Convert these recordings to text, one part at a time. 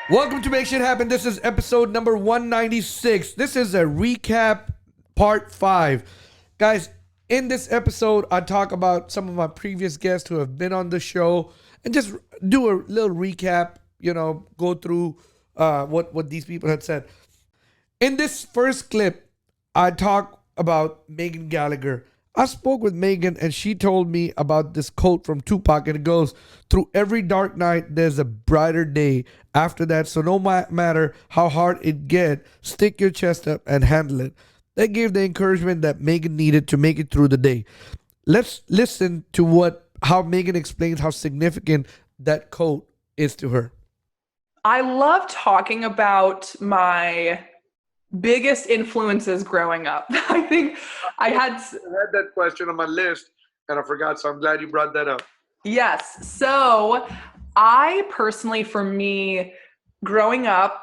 Welcome to Make Shit Happen. This is episode number 196. This is a recap part 5. Guys, in this episode, I talk about some of my previous guests who have been on the show and just do a little recap, go through what these people had said. In this first clip, I talk about Megan Gallagher. I spoke with Megan and she told me about this quote from Tupac, and it goes, "Through every dark night, there's a brighter day after that. So no matter how hard it get, stick your chest up and handle it." That gave the encouragement that Megan needed to make it through the day. Let's listen to how Megan explains how significant that quote is to her. I love talking about my biggest influences growing up. I think I had that question on my list and I forgot, so I'm glad you brought that up. Yes. So I personally, for me, growing up,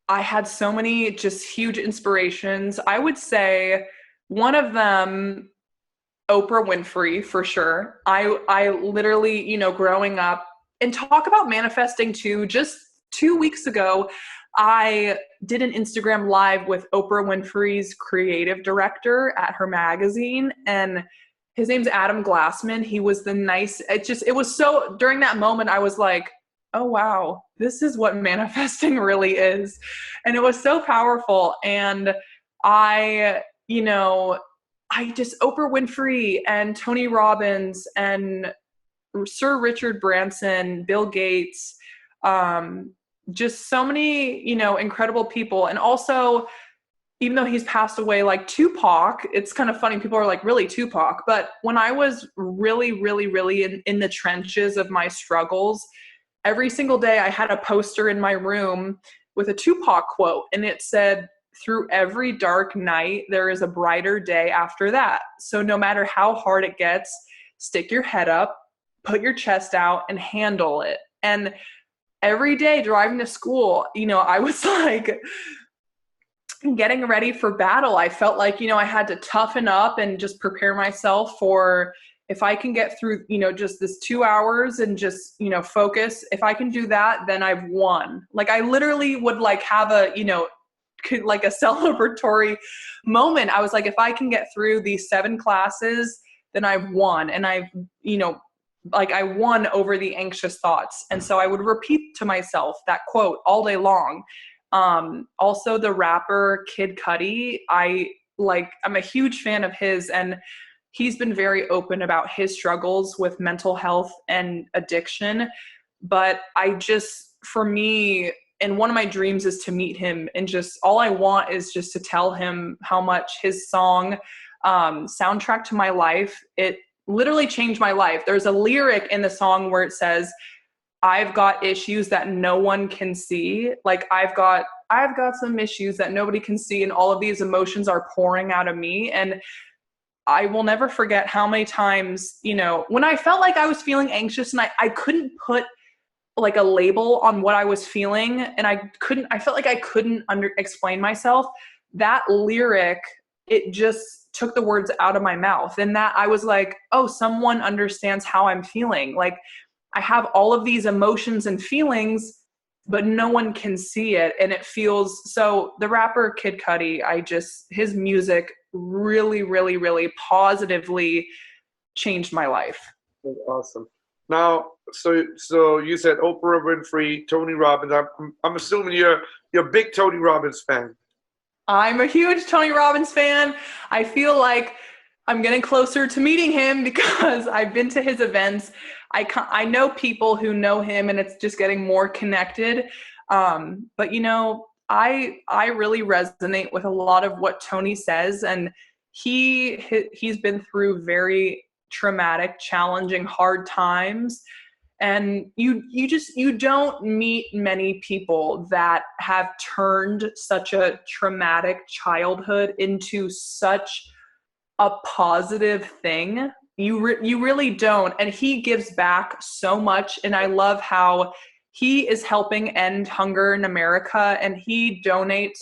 I had so many just huge inspirations. I would say one of them, Oprah Winfrey, for sure. I literally, growing up, and talk about manifesting too, just 2 weeks ago, I did an Instagram live with Oprah Winfrey's creative director at her magazine, and his name's Adam Glassman. He was it was so, during that moment, I was like, oh wow, this is what manifesting really is. And it was so powerful. And Oprah Winfrey and Tony Robbins and Sir Richard Branson, Bill Gates, just so many, incredible people. And also, even though he's passed away, like Tupac, it's kind of funny. People are like, really, Tupac? But when I was really, really, really in the trenches of my struggles, every single day I had a poster in my room with a Tupac quote. And it said, "Through every dark night, there is a brighter day after that. So no matter how hard it gets, stick your head up, put your chest out, and handle it." And every day driving to school, I was like getting ready for battle. I felt like, I had to toughen up and just prepare myself for, if I can get through, just this 2 hours and just, focus, if I can do that, then I've won. Like I literally would like have a celebratory moment. I was like, if I can get through these 7 classes, then I've won. And I won over the anxious thoughts. And so I would repeat to myself that quote all day long. Also the rapper Kid Cudi, I'm a huge fan of his, and he's been very open about his struggles with mental health and addiction. But for me, and one of my dreams is to meet him, and just all I want is just to tell him how much his song, Soundtrack to My Life, it literally changed my life. There's a lyric in the song where it says, "I've got issues that no one can see." Like I've got some issues that nobody can see, and all of these emotions are pouring out of me. And I will never forget how many times, when I felt like I was feeling anxious and I couldn't put like a label on what I was feeling, and I felt like I couldn't explain myself. That lyric, it just took the words out of my mouth, and that I was like, oh, someone understands how I'm feeling. Like I have all of these emotions and feelings, but no one can see it. And it feels so. The rapper Kid Cudi, his music really, really, really positively changed my life. That's awesome. Now, so you said Oprah Winfrey, Tony Robbins. I'm assuming you're a big Tony Robbins fan. I'm a huge Tony Robbins fan. I feel like I'm getting closer to meeting him because I've been to his events. I know people who know him, and it's just getting more connected. But I really resonate with a lot of what Tony says, and he's been through very traumatic, challenging, hard times. And you don't meet many people that have turned such a traumatic childhood into such a positive thing. You really don't. And he gives back so much. And I love how he is helping end hunger in America, and he donates.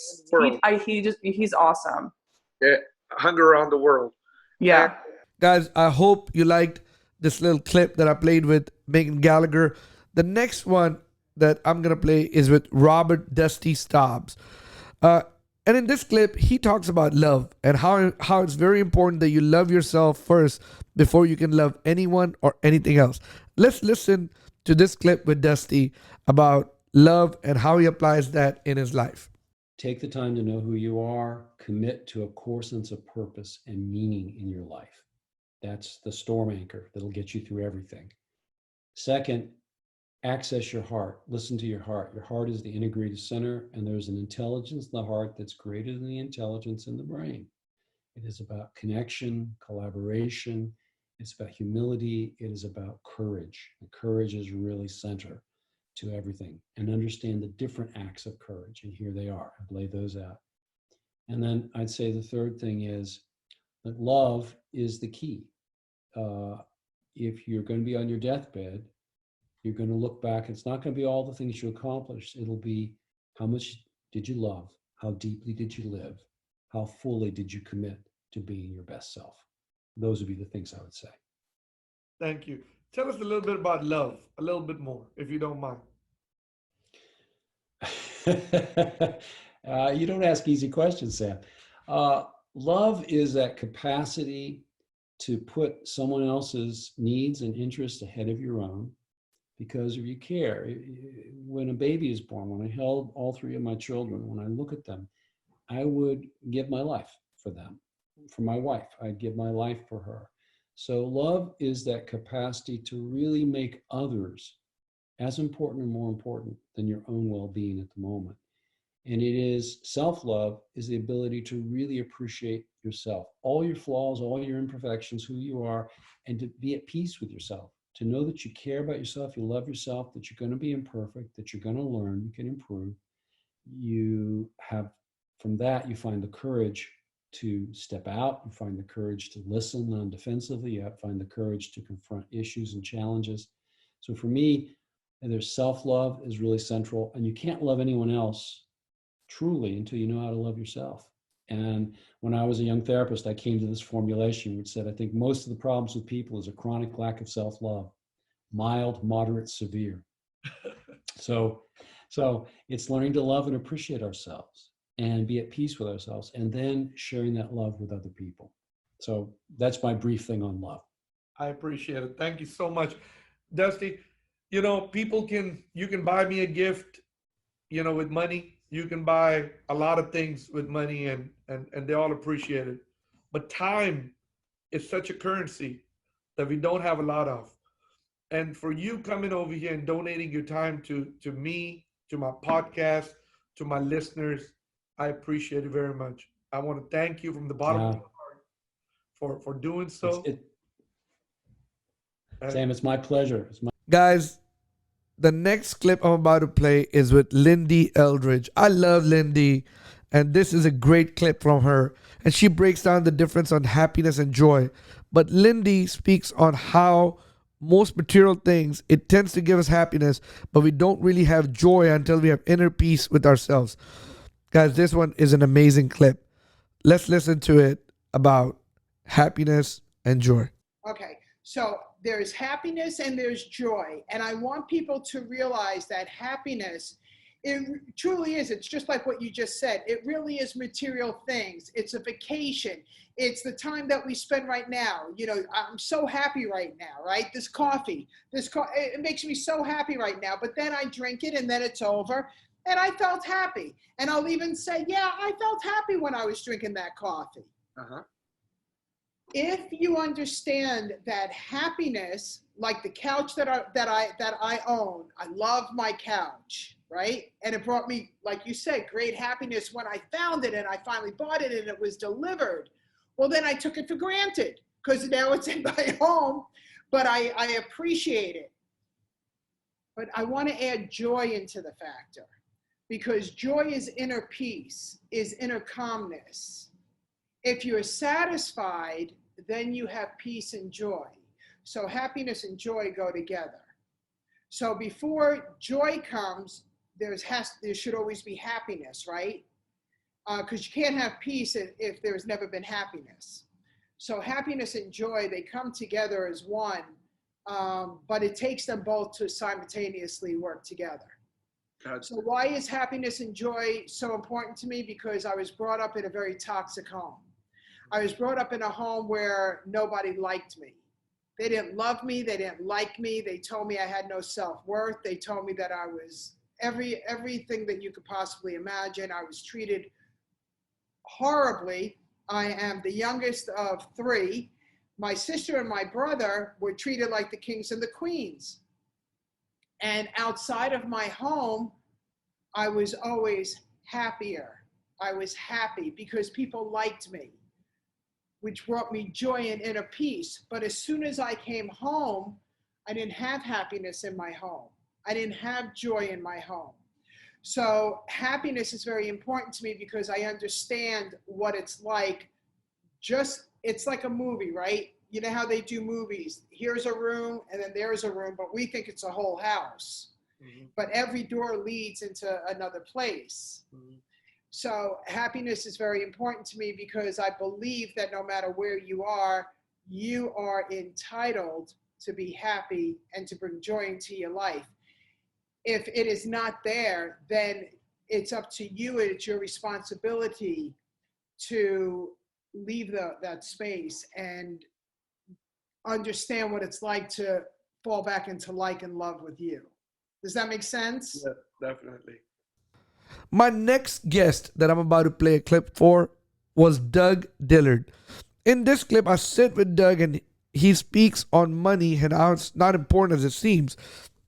He's awesome. Yeah, hunger around the world. Yeah. Guys, I hope you liked this little clip that I played with Megan Gallagher. The next one that I'm going to play is with Robert Dusty Staubs. And in this clip, he talks about love and how it's very important that you love yourself first before you can love anyone or anything else. Let's listen to this clip with Dusty about love and how he applies that in his life. Take the time to know who you are, commit to a core sense of purpose and meaning in your life. That's the storm anchor that'll get you through everything. Second, access your heart. Listen to your heart. Your heart is the integrated center, and there's an intelligence in the heart that's greater than the intelligence in the brain. It is about connection, collaboration. It's about humility. It is about courage. And courage is really center to everything. And understand the different acts of courage. And here they are. I've laid those out. And then I'd say the third thing is that love is the key. If you're going to be on your deathbed, you're going to look back. It's not going to be all the things you accomplished. It'll be how much did you love? How deeply did you live? How fully did you commit to being your best self? Those would be the things I would say. Thank you. Tell us a little bit about love, a little bit more, if you don't mind. You don't ask easy questions, Sam. Love is that capacity to put someone else's needs and interests ahead of your own because of you care. When a baby is born, when I held all three of my children, when I look at them, I would give my life for them. For my wife, I'd give my life for her. So love is that capacity to really make others as important or more important than your own well-being at the moment. And it is self-love is the ability to really appreciate yourself, all your flaws, all your imperfections, who you are, and to be at peace with yourself, to know that you care about yourself, you love yourself, that you're going to be imperfect, that you're going to learn, you can improve. You have, from that, you find the courage to step out, you find the courage to listen non-defensively, you find the courage to confront issues and challenges. So for me, there's self-love is really central, and you can't love anyone else truly until you know how to love yourself. And when I was a young therapist, I came to this formulation which said, I think most of the problems with people is a chronic lack of self-love, mild, moderate, severe. So it's learning to love and appreciate ourselves and be at peace with ourselves, and then sharing that love with other people. So that's my brief thing on love. I appreciate it. Thank you so much. Dusty, you know, you can buy me a gift, you know, with money. You can buy a lot of things with money and they all appreciate it. But time is such a currency that we don't have a lot of. And for you coming over here and donating your time to me, to my podcast, to my listeners, I appreciate it very much. I want to thank you from the bottom of my heart for doing so. Sam, it's my pleasure. Guys, the next clip I'm about to play is with Lyn-Dee Eldridge. I love Lyn-Dee, and this is a great clip from her. And she breaks down the difference on happiness and joy. But Lyn-Dee speaks on how most material things, it tends to give us happiness, but we don't really have joy until we have inner peace with ourselves. Guys, this one is an amazing clip. Let's listen to it about happiness and joy. Okay, so there's happiness and there's joy. And I want people to realize that happiness, it truly is. It's just like what you just said. It really is material things. It's a vacation. It's the time that we spend right now. You know, I'm so happy right now, right? This coffee, it makes me so happy right now. But then I drink it and then it's over. And I felt happy. And I'll even say, yeah, I felt happy when I was drinking that coffee. Uh-huh. If you understand that happiness, like the couch that I own, I love my couch, right? And it brought me, like you said, great happiness when I found it and I finally bought it and it was delivered. Well, then I took it for granted because now it's in my home, but I appreciate it. But I want to add joy into the factor, because joy is inner peace, is inner calmness. If you're satisfied, then you have peace and joy. So happiness and joy go together. So before joy comes, there should always be happiness, right? Because you can't have peace if there's never been happiness. So happiness and joy, they come together as one, but it takes them both to simultaneously work together. So why is happiness and joy so important to me? Because I was brought up in a very toxic home. I was brought up in a home where nobody liked me. They didn't love me. They didn't like me. They told me I had no self-worth. They told me that I was everything that you could possibly imagine. I was treated horribly. I am the youngest of 3. My sister and my brother were treated like the kings and the queens. And outside of my home, I was always happier. I was happy because people liked me, which brought me joy and inner peace. But as soon as I came home, I didn't have happiness in my home. I didn't have joy in my home. So happiness is very important to me because I understand what it's like. It's like a movie, right? You know how they do movies. Here's a room and then there's a room, but we think it's a whole house. Mm-hmm. But every door leads into another place. Mm-hmm. So happiness is very important to me because I believe that no matter where you are entitled to be happy and to bring joy into your life. If it is not there, then it's up to you. It's your responsibility to leave that space and understand what it's like to fall back into like and love with you. Does that make sense? Yeah, definitely. My next guest that I'm about to play a clip for was Doug Dillard. In this clip, I sit with Doug and he speaks on money and how it's not important as it seems.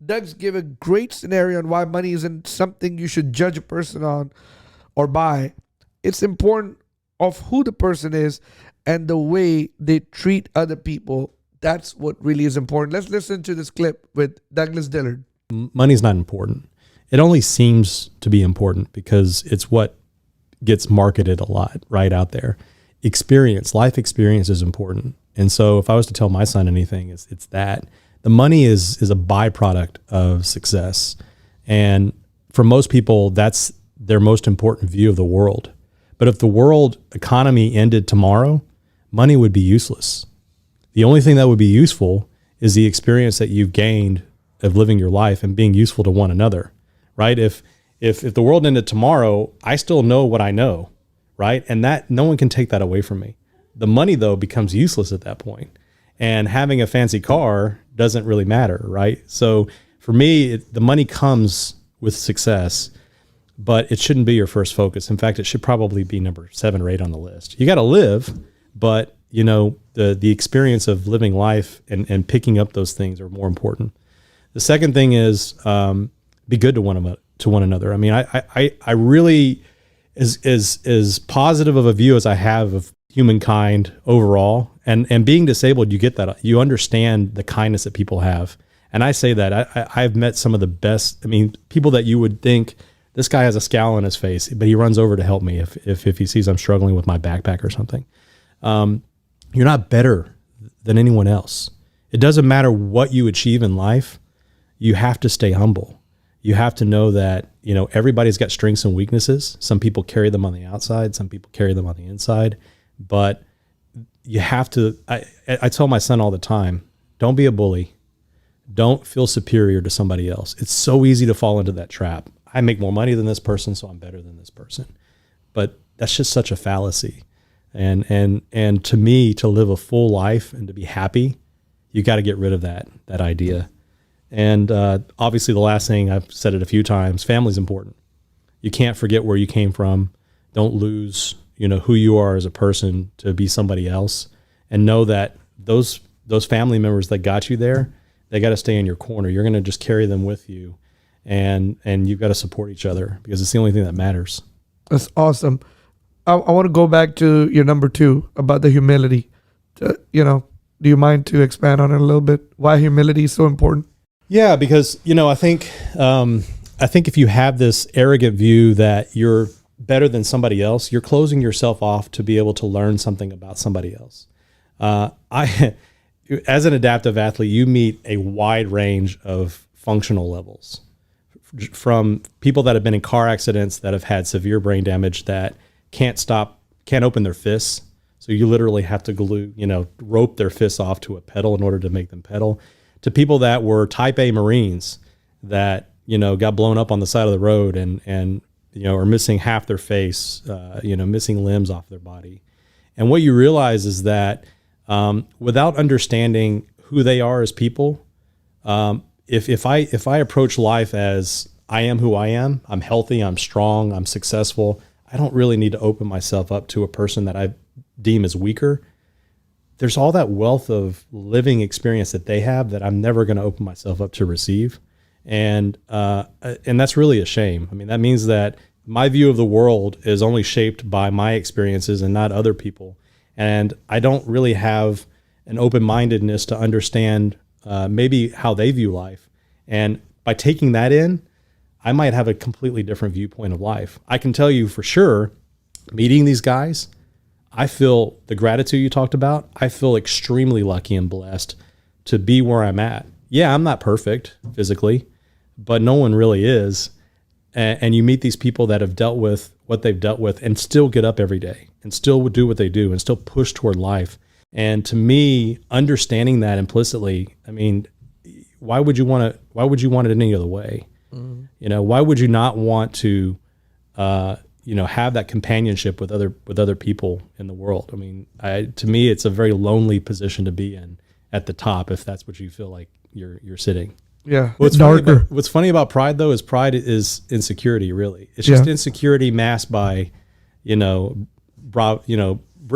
Doug's give a great scenario on why money isn't something you should judge a person on or by. It's important of who the person is and the way they treat other people. That's what really is important. Let's listen to this clip with Douglas Dillard. Money's not important. It only seems to be important because it's what gets marketed a lot right out there. Life experience is important. And so if I was to tell my son anything, it's that. The money is a byproduct of success. And for most people, that's their most important view of the world. But if the world economy ended tomorrow, money would be useless. The only thing that would be useful is the experience that you've gained of living your life and being useful to one another, right? If the world ended tomorrow, I still know what I know, right? And that no one can take that away from me. The money, though, becomes useless at that point. And having a fancy car doesn't really matter, right? So for me, the money comes with success, but it shouldn't be your first focus. In fact, it should probably be number 7 or 8 on the list. You got to live, but you know, the experience of living life and picking up those things are more important. The second thing is be good to one another. I mean, I really, as positive of a view as I have of humankind overall, and being disabled, you get that. You understand the kindness that people have. And I say that I've met some of the best, people that you would think, this guy has a scowl on his face, but he runs over to help me if he sees I'm struggling with my backpack or something. You're not better than anyone else. It doesn't matter what you achieve in life. You have to stay humble. You have to know that, everybody's got strengths and weaknesses. Some people carry them on the outside. Some people carry them on the inside. But you have to, I tell my son all the time, don't be a bully. Don't feel superior to somebody else. It's so easy to fall into that trap. I make more money than this person, so I'm better than this person. But that's just such a fallacy. And to me, to live a full life and to be happy, you got to get rid of that idea. And obviously the last thing, I've said it a few times, family's important. You can't forget where you came from. Don't lose, who you are as a person to be somebody else, and know that those family members that got you there, they got to stay in your corner. You're going to just carry them with you, and you've got to support each other because it's the only thing that matters. That's awesome. I want to go back to your number 2 about the humility. Do you mind to expand on it a little bit? Why humility is so important? Yeah, because, I think if you have this arrogant view that you're better than somebody else, you're closing yourself off to be able to learn something about somebody else. As an adaptive athlete, you meet a wide range of functional levels, from people that have been in car accidents that have had severe brain damage that can't open their fists. So you literally have to glue, rope their fists off to a pedal in order to make them pedal, to people that were type A Marines that, got blown up on the side of the road and are missing half their face, missing limbs off their body. And what you realize is that without understanding who they are as people, if I approach life as I am who I am, I'm healthy, I'm strong, I'm successful, I don't really need to open myself up to a person that I deem as weaker. There's all that wealth of living experience that they have that I'm never going to open myself up to receive. And that's really a shame. I mean, that means that my view of the world is only shaped by my experiences and not other people. And I don't really have an open-mindedness to understand maybe how they view life. And by taking that in, I might have a completely different viewpoint of life. I can tell you for sure, meeting these guys, I feel the gratitude you talked about. I feel extremely lucky and blessed to be where I'm at. Yeah, I'm not perfect physically, but no one really is. And you meet these people that have dealt with what they've dealt with and still get up every day and still do what they do and still push toward life. And to me, understanding that implicitly, I mean, why would you want it any other way? Mm-hmm. Why would you not want to, have that companionship with other people in the world? I mean, to me, it's a very lonely position to be in at the top, if that's what you feel like you're sitting. Yeah. What's funny about pride though is pride is insecurity. Really, it's just insecurity masked by,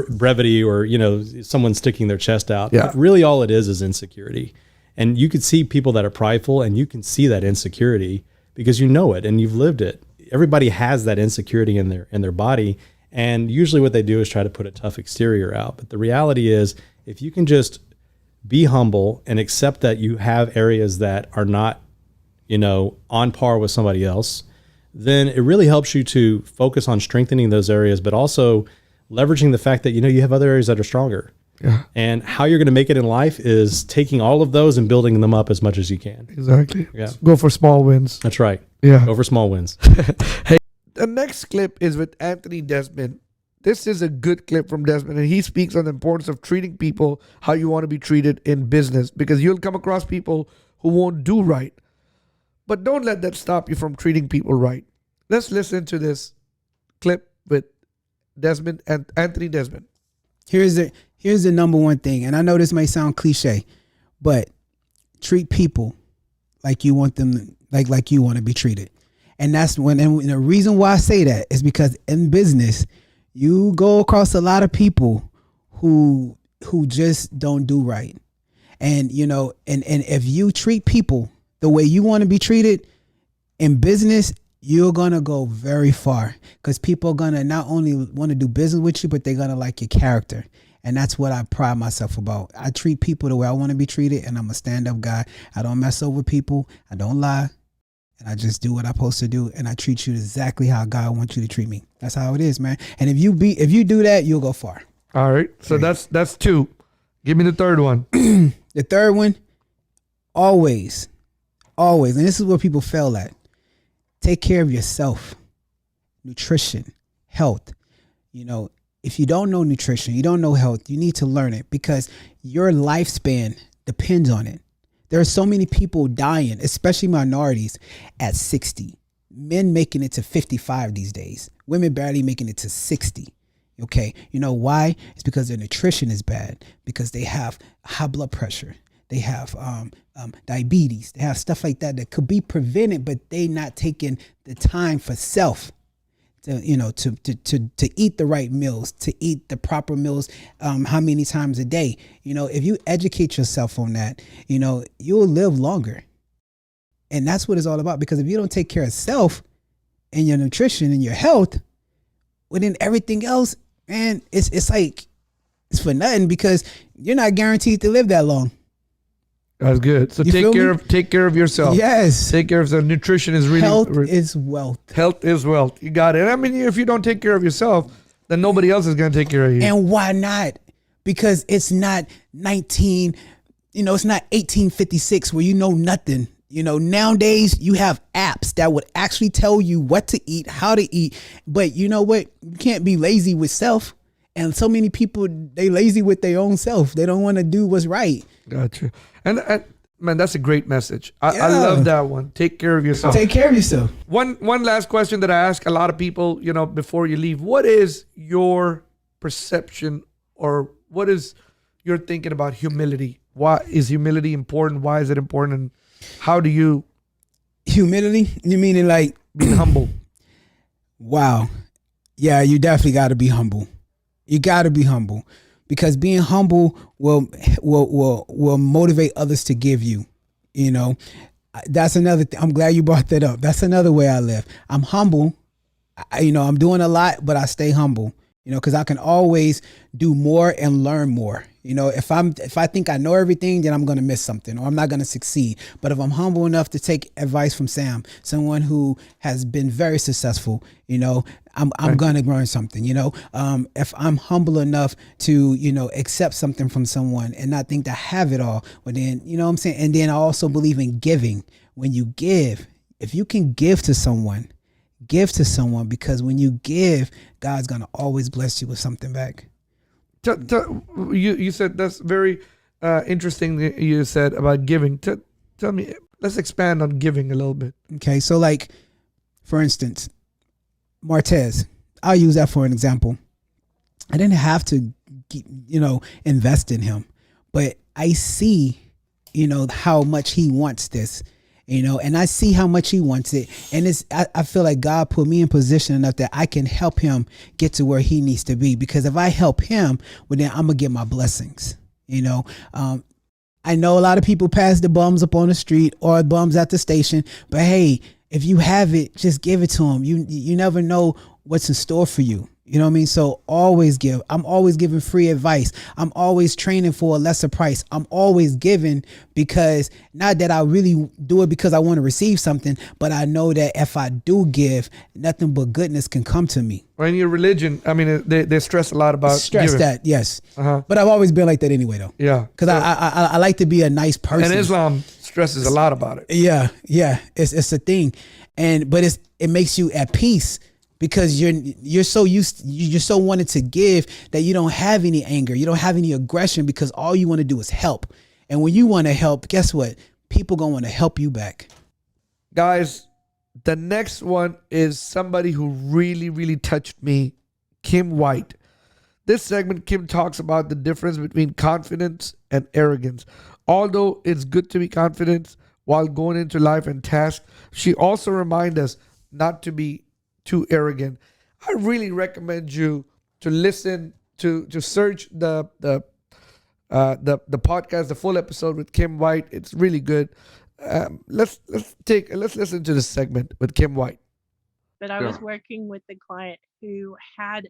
brevity or someone sticking their chest out. Yeah. But really, all it is insecurity. And you could see people that are prideful, and you can see that insecurity because you know it and you've lived it. Everybody has that insecurity in their body, and usually what they do is try to put a tough exterior out. But the reality is, if you can just be humble and accept that you have areas that are not, on par with somebody else, then it really helps you to focus on strengthening those areas, but also leveraging the fact that, you have other areas that are stronger. Yeah. And how you're going to make it in life is taking all of those and building them up as much as you can. Exactly. Yeah. Go for small wins. That's right. Yeah. Go for small wins. Hey, the next clip is with Anthony Desmond. This is a good clip from Desmond, and he speaks on the importance of treating people how you want to be treated in business, because you'll come across people who won't do right. But don't let that stop you from treating people right. Let's listen to this clip with Desmond and Anthony Desmond. Here's the number one thing, and I know this may sound cliche, but treat people like you want them, like you want to be treated. And that's when, and the reason why I say that is because in business, you go across a lot of people who just don't do right. And, and if you treat people the way you want to be treated in business, you're going to go very far, because people are going to not only want to do business with you, but they're going to like your character. And that's what I pride myself about. I treat people the way I want to be treated, and I'm a stand-up guy. I don't mess over people. I don't lie. And I just do what I'm supposed to do, and I treat you exactly how God wants you to treat me. That's how it is, man. And if you do that, you'll go far. All right. So that's two. Give me the third one. The third one, always, and this is where people fail at. Take care of yourself. Nutrition, health. If you don't know nutrition, you don't know health, you need to learn it, because your lifespan depends on it. There are so many people dying, especially minorities, at 60. Men making it to 55 these days. Women barely making it to 60. Okay. You know why? It's because their nutrition is bad, because they have high blood pressure. They have diabetes. They have stuff like that could be prevented, but they not taking the time for self to eat the right meals, to eat the proper meals, how many times a day. If you educate yourself on that, you'll live longer. And that's what it's all about, because if you don't take care of self and your nutrition and your health, well, then everything else, man, it's like, it's for nothing, because you're not guaranteed to live that long. That's good. So take care of yourself. Yes. Take care of the nutrition is really health is wealth. Health is wealth. You got it. I mean, if you don't take care of yourself, then nobody else is going to take care of you. And why not? Because it's not it's not 1856 where you know nothing. Nowadays you have apps that would actually tell you what to eat, how to eat. But you know what? You can't be lazy with self. And so many people, they lazy with their own self. They don't want to do what's right. Gotcha. And Man, that's a great message. I Yeah. love that one. Take care of yourself. Take care of yourself. One last question that I ask a lot of people, before you leave. What is your perception, or what is your thinking about humility? Why is humility important? Why is it important? And how do you Humility? You meaning like be humble? Wow. Yeah, you definitely got to be humble. You got to be humble, because being humble will motivate others to give you. That's another thing. I'm glad you brought that up. That's another way I live. I'm humble. I'm doing a lot, but I stay humble. Because I can always do more and learn more. If I think I know everything, then I'm going to miss something, or I'm not going to succeed. But if I'm humble enough to take advice from Sam, someone who has been very successful, I'm going to learn something. If I'm humble enough to, accept something from someone and not think to have it all, well then, you know what I'm saying? And then I also believe in giving. When you give, if you can give to someone, because when you give, God's going to always bless you with something back. You said that's very interesting that you said about giving. Tell me, let's expand on giving a little bit. Okay, so like, for instance, Martez, I'll use that for an example. I didn't have to, invest in him, but I see, how much he wants this. And I see how much he wants it. And I feel like God put me in position enough that I can help him get to where he needs to be. Because if I help him, well, then I'm going to get my blessings. I know a lot of people pass the bums up on the street or bums at the station. But hey, if you have it, just give it to them. You never know what's in store for you. You know what I mean? So always give. I'm always giving free advice. I'm always training for a lesser price. I'm always giving, because not that I really do it because I want to receive something, but I know that if I do give, nothing but goodness can come to me. Or in your religion, I mean, they stress a lot about giving. That, yes. Uh-huh. But I've always been like that anyway, though. Yeah. Because I like to be a nice person. And Islam stresses a lot about it. Yeah. It's a thing, but it makes you at peace. Because you're so wanted to give that you don't have any anger, you don't have any aggression, because all you want to do is help. And when you want to help, guess what? People gonna want to help you back. Guys, the next one is somebody who really, really touched me, Kim White. This segment, Kim talks about the difference between confidence and arrogance. Although it's good to be confident while going into life and tasks, she also reminds us not to be too arrogant. I really recommend you to listen to search the podcast, the full episode with Kim White. It's really good. Let's listen to this segment with Kim White. But I was working with a client who had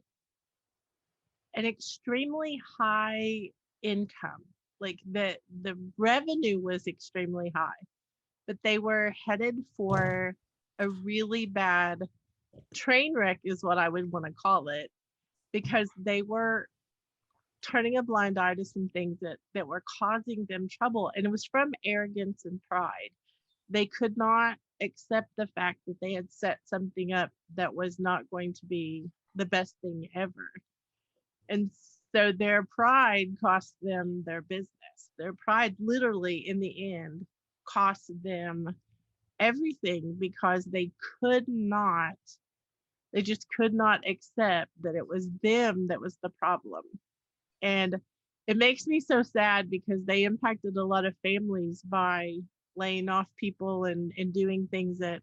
an extremely high income. Like the revenue was extremely high, but they were headed for a really bad train wreck, is what I would want to call it, because they were turning a blind eye to some things that were causing them trouble. And it was from arrogance and pride. They could not accept the fact that they had set something up that was not going to be the best thing ever. And so their pride cost them their business. Their pride literally, in the end, cost them everything, because they just could not accept that it was them that was the problem. And it makes me so sad, because they impacted a lot of families by laying off people and doing things that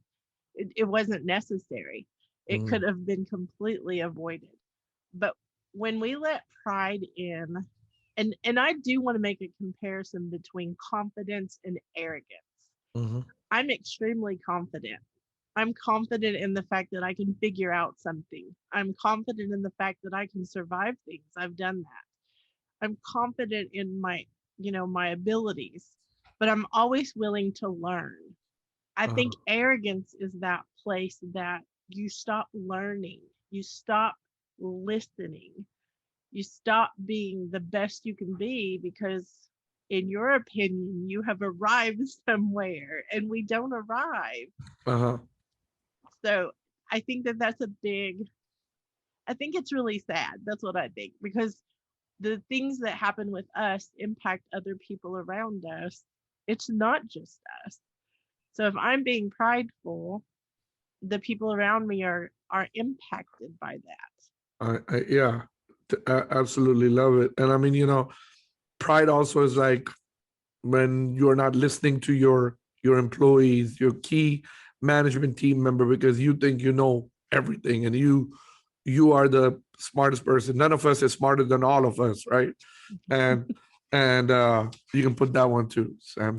it wasn't necessary. It could have been completely avoided. But when we let pride in, and I do want to make a comparison between confidence and arrogance. I'm extremely confident. I'm confident in the fact that I can figure out something. I'm confident in the fact that I can survive things. I've done that. I'm confident in my abilities, but I'm always willing to learn. I think arrogance is that place that you stop learning, you stop listening, you stop being the best you can be, because in your opinion, you have arrived somewhere and we don't arrive. So I think that's I think it's really sad. That's what I think, because the things that happen with us impact other people around us. It's not just us. So if I'm being prideful, the people around me are impacted by that. Yeah, I absolutely love it. And I mean, pride also is like when you're not listening to your employees, your key management team member, because you think you know everything and you are the smartest person. None of us is smarter than all of us, right? And you can put that one too, Sam.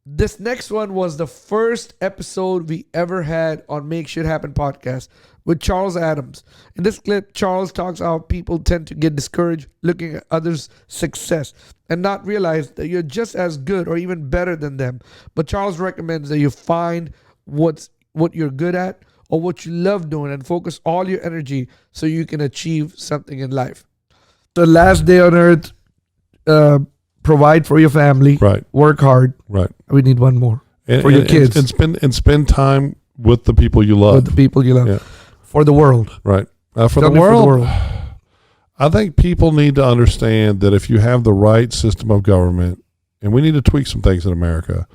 This next one was the first episode we ever had on Make Shit Happen podcast with Charles Adams. In this clip, Charles talks how people tend to get discouraged looking at others' success and not realize that you're just as good or even better than them. But Charles recommends that you find what you're good at or what you love doing and focus all your energy so you can achieve something in life. The last day on earth, provide for your family, Right. work hard. Right. We need one more for your kids. And spend time with the people you love. With the people you love. Yeah. For the world. Right. For Tell the me world, I think people need to understand that if you have the right system of government, and we need to tweak some things in America,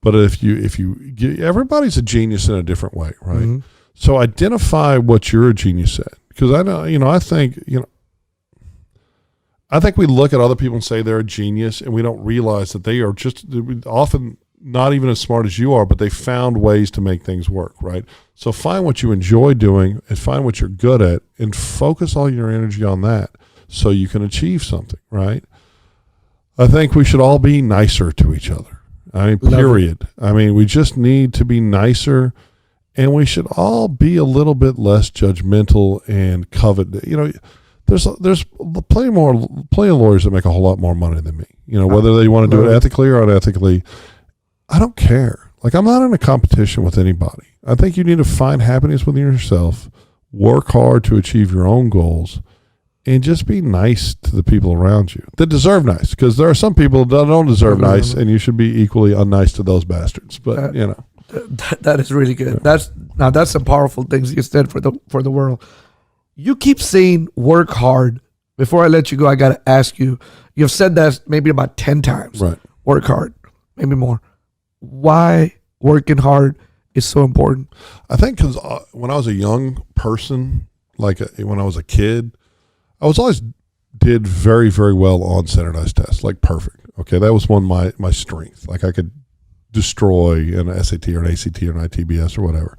but if you everybody's a genius in a different way, right? Mm-hmm. So identify what you're a genius at, because I think we look at other people and say they're a genius, and we don't realize that they are just often not even as smart as you are, but they found ways to make things work, right? So find what you enjoy doing and find what you're good at and focus all your energy on that so you can achieve something, right? I think we should all be nicer to each other. I mean, period. I mean, we just need to be nicer, and we should all be a little bit less judgmental and covet. There's plenty of lawyers that make a whole lot more money than me. Whether they want to do it ethically or unethically, I don't care. Like, I'm not in a competition with anybody. I think you need to find happiness within yourself, work hard to achieve your own goals, and just be nice to the people around you that deserve nice. Because there are some people that don't deserve nice, and you should be equally unnice to those bastards. But that is really good. Yeah. That's some powerful things you said for the world. You keep saying work hard. Before I let you go, I got to ask you. You've said that maybe about 10 times. Right. Work hard, maybe more. Why working hard is so important? I think because when I was a young person, like when I was a kid, I was always did very, very well on standardized tests, like perfect. Okay, that was one of my strength. Like I could destroy an SAT or an ACT or an ITBS or whatever.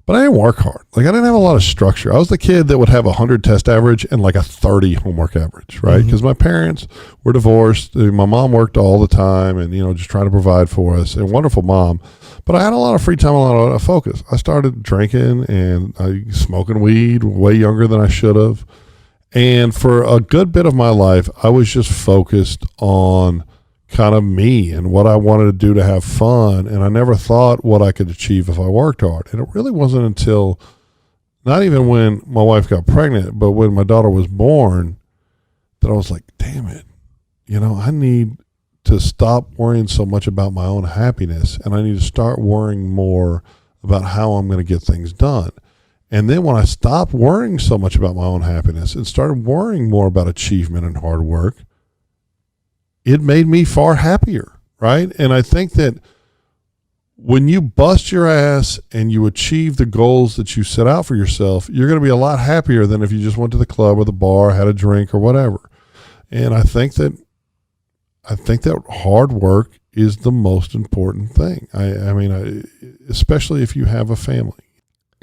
But I didn't work hard. Like I didn't have a lot of structure. I was the kid that would have 100 test average and like a 30 homework average, right? Because my parents were divorced. My mom worked all the time and, just trying to provide for us. And wonderful mom. But I had a lot of free time, a lot of focus. I started drinking and smoking weed way younger than I should have. And for a good bit of my life, I was just focused on kind of me and what I wanted to do to have fun. And I never thought what I could achieve if I worked hard. And it really wasn't until not even when my wife got pregnant, but when my daughter was born, that I was like, damn it, I need to stop worrying so much about my own happiness. And I need to start worrying more about how I'm going to get things done. And then when I stopped worrying so much about my own happiness and started worrying more about achievement and hard work, it made me far happier, right? And I think that when you bust your ass and you achieve the goals that you set out for yourself, you're going to be a lot happier than if you just went to the club or the bar, had a drink or whatever. And I think that hard work is the most important thing. I mean, especially if you have a family.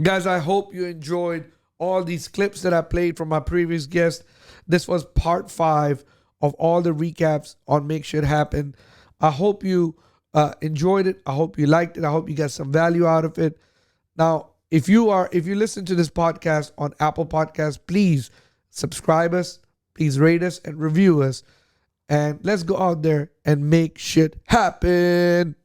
Guys, I hope you enjoyed all these clips that I played from my previous guest. This was part 5 of all the recaps on Make Shit Happen. I hope you enjoyed it. I hope you liked it. I hope you got some value out of it. Now, if you listen to this podcast on Apple Podcasts, please subscribe us, please rate us and review us. And let's go out there and make shit happen.